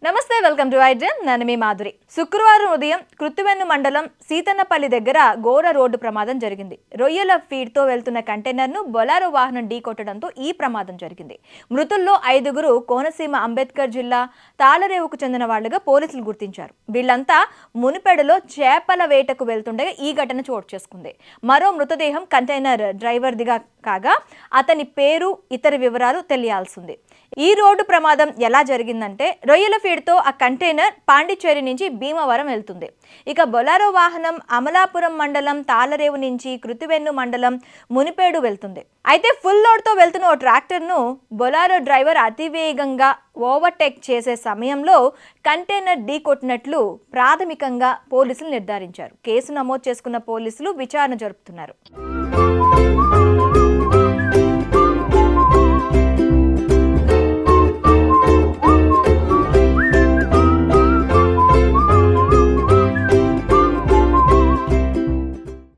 నమస్తే, welcome to iDream. నేను మీ మాధురి. శుక్రవారం ఉదయం కృత్తివెన్ను మండలం సీతన్నపల్లి దగ్గర ఘోర రోడ్డు ప్రమాదం జరిగింది. రొయ్యల ఫీడ్తో వెళ్తున్న కంటైనర్ను బొలారో వాహనం ఢీకొట్టడంతో ఈ ప్రమాదం జరిగింది. మృతుల్లో 5గురు కోనసీమ అంబేద్కర్ జిల్లా తాళరేవుకు చెందిన వాళ్లుగా పోలీసులు గుర్తించారు. వీళ్లంతా మునిపెడలో చేపల వేటకు వెళ్తుండగా ఈ ఘటన చోటు చేసుకుంది. మరో మృతదేహం కంటైనర్ డ్రైవర్దిగా కాగా అతని పేరు, ఇతర వివరాలు తెలియాల్సింది. ఈ రోడ్డు ప్రమాదం ఎలా జరిగిందంటే, రొయ్యల ఫీడ్తో ఆ కంటైనర్ పాండిచ్చేరి నుంచి భీమవరం వెళ్తుంది. ఇక బొలారో వాహనం అమలాపురం మండలం తాళరేవు నుంచి కృత్తివెన్ను మండలం మునిపేడు వెళ్తుంది. అయితే ఫుల్ లోడ్తో వెళ్తున్న ఓ ట్రాక్టర్ను బొలారో డ్రైవర్ అతివేగంగా ఓవర్టేక్ చేసే సమయంలో కంటైనర్ ఢీకొట్టినట్లు ప్రాథమికంగా పోలీసులు నిర్ధారించారు. కేసు నమోదు చేసుకున్న పోలీసులు విచారణ జరుపుతున్నారు.